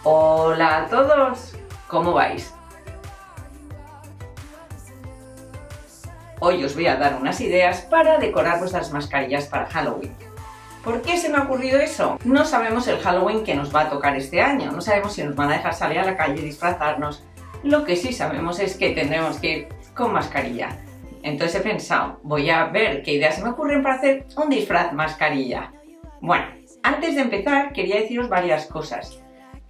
Hola a todos, ¿cómo vais? Hoy os voy a dar unas ideas para decorar vuestras mascarillas para Halloween. ¿Por qué se me ha ocurrido eso? No sabemos el Halloween que nos va a tocar este año, no sabemos si nos van a dejar salir a la calle y disfrazarnos. Lo que sí sabemos es que tendremos que ir con mascarilla. Entonces he pensado, voy a ver qué ideas se me ocurren para hacer un disfraz mascarilla. Bueno, antes de empezar quería deciros varias cosas.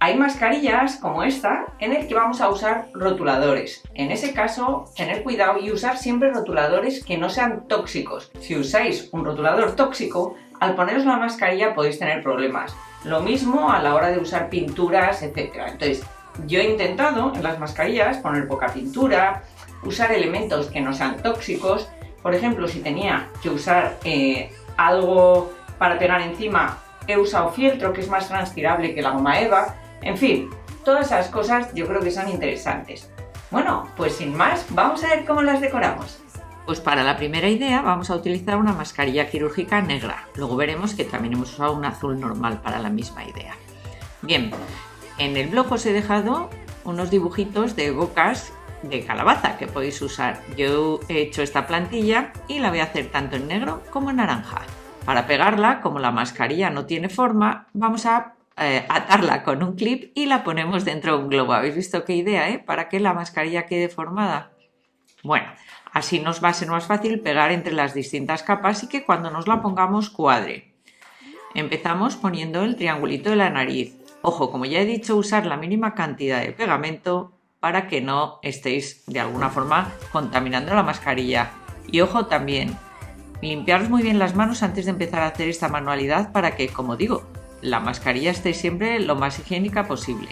Hay mascarillas como esta en el que vamos a usar rotuladores. En ese caso, tener cuidado y usar siempre rotuladores que no sean tóxicos. Si usáis un rotulador tóxico, al poneros la mascarilla podéis tener problemas. Lo mismo a la hora de usar pinturas, etc. Entonces, yo he intentado en las mascarillas poner poca pintura, usar elementos que no sean tóxicos. Por ejemplo, si tenía que usar algo para pegar encima, he usado fieltro, que es más transpirable que la goma eva. En fin, todas esas cosas yo creo que son interesantes. Bueno, pues sin más, vamos a ver cómo las decoramos. Pues para la primera idea vamos a utilizar una mascarilla quirúrgica negra. Luego veremos que también hemos usado un azul normal para la misma idea. Bien, en el blog os he dejado unos dibujitos de bocas de calabaza que podéis usar. Yo he hecho esta plantilla y la voy a hacer tanto en negro como en naranja. Para pegarla, como la mascarilla no tiene forma, vamos a atarla con un clip y la ponemos dentro de un globo. ¿Habéis visto qué idea, para que la mascarilla quede formada? Bueno, así nos va a ser más fácil pegar entre las distintas capas y que cuando nos la pongamos cuadre. Empezamos poniendo el triangulito de la nariz. Ojo, como ya he dicho, usar la mínima cantidad de pegamento para que no estéis de alguna forma contaminando la mascarilla. Y ojo también, limpiaros muy bien las manos antes de empezar a hacer esta manualidad para que, como digo, la mascarilla esté siempre lo más higiénica posible.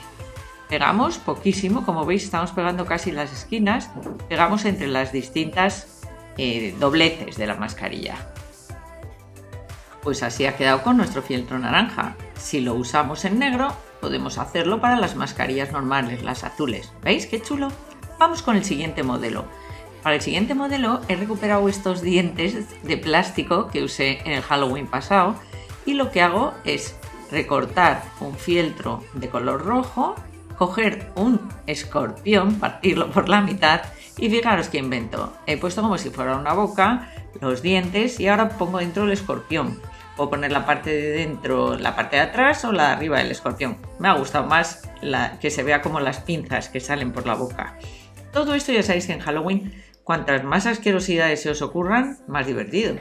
Pegamos poquísimo, como veis estamos pegando casi las esquinas, pegamos entre las distintas dobleces de la mascarilla. Pues así ha quedado con nuestro fieltro naranja. Si lo usamos en negro, podemos hacerlo para las mascarillas normales, las azules. ¿Veis qué chulo? Vamos con el siguiente modelo. Para el siguiente modelo he recuperado estos dientes de plástico que usé en el Halloween pasado y lo que hago es recortar un fieltro de color rojo, coger un escorpión, partirlo por la mitad y fijaros qué invento. He puesto como si fuera una boca, los dientes y ahora pongo dentro el escorpión. Puedo poner la parte de dentro, la parte de atrás o la de arriba del escorpión. Me ha gustado más que se vea como las pinzas que salen por la boca. Todo esto ya sabéis que en Halloween, cuantas más asquerosidades se os ocurran, más divertido.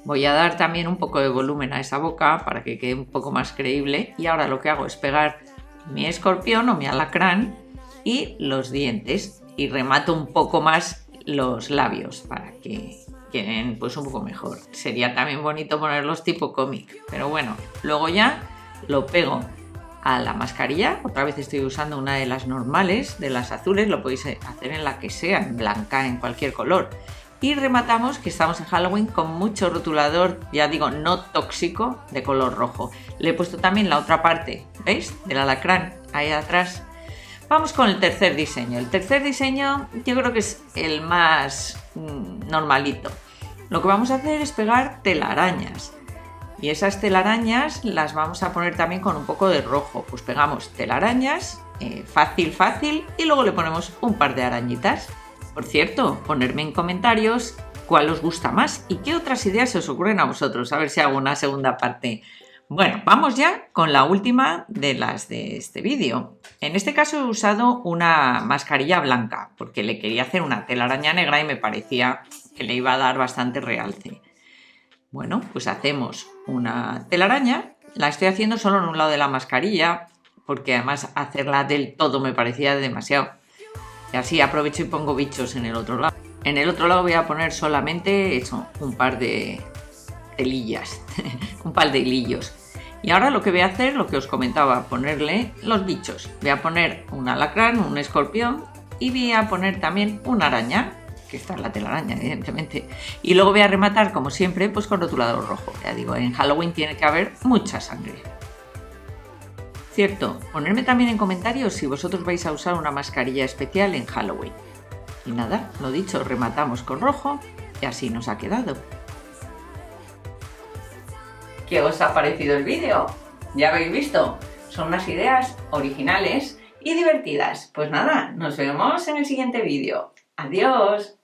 Voy a dar también un poco de volumen a esa boca para que quede un poco más creíble y ahora lo que hago es pegar mi escorpión o mi alacrán y los dientes y remato un poco más los labios para que queden pues un poco mejor. Sería también bonito ponerlos tipo cómic, pero bueno, luego ya lo pego a la mascarilla. Otra vez estoy usando una de las normales, de las azules, lo podéis hacer en la que sea, en blanca, en cualquier color. Y rematamos que estamos en Halloween con mucho rotulador, ya digo, no tóxico, de color rojo. Le he puesto también la otra parte, ¿veis? Del alacrán, ahí atrás. Vamos con el tercer diseño. El tercer diseño yo creo que es el más normalito. Lo que vamos a hacer es pegar telarañas. Y esas telarañas las vamos a poner también con un poco de rojo. Pues pegamos telarañas, fácil, y luego le ponemos un par de arañitas. Por cierto, ponerme en comentarios cuál os gusta más y qué otras ideas se os ocurren a vosotros, a ver si hago una segunda parte. Bueno, vamos ya con la última de las de este vídeo. En este caso he usado una mascarilla blanca porque le quería hacer una telaraña negra y me parecía que le iba a dar bastante realce. Bueno, pues hacemos una telaraña, la estoy haciendo solo en un lado de la mascarilla porque además hacerla del todo me parecía demasiado. Y así aprovecho y pongo bichos en el otro lado. En el otro lado voy a poner solamente un par de telillas, un par de hilillos. Y ahora lo que voy a hacer, lo que os comentaba, ponerle los bichos. Voy a poner un alacrán, un escorpión y voy a poner también una araña, que está en la telaraña, evidentemente. Y luego voy a rematar, como siempre, pues con rotulador rojo. Ya digo, en Halloween tiene que haber mucha sangre. Cierto, ponerme también en comentarios si vosotros vais a usar una mascarilla especial en Halloween. Y nada, lo dicho, rematamos con rojo y así nos ha quedado. ¿Qué os ha parecido el vídeo? ¿Ya habéis visto? Son unas ideas originales y divertidas. Pues nada, nos vemos en el siguiente vídeo. ¡Adiós!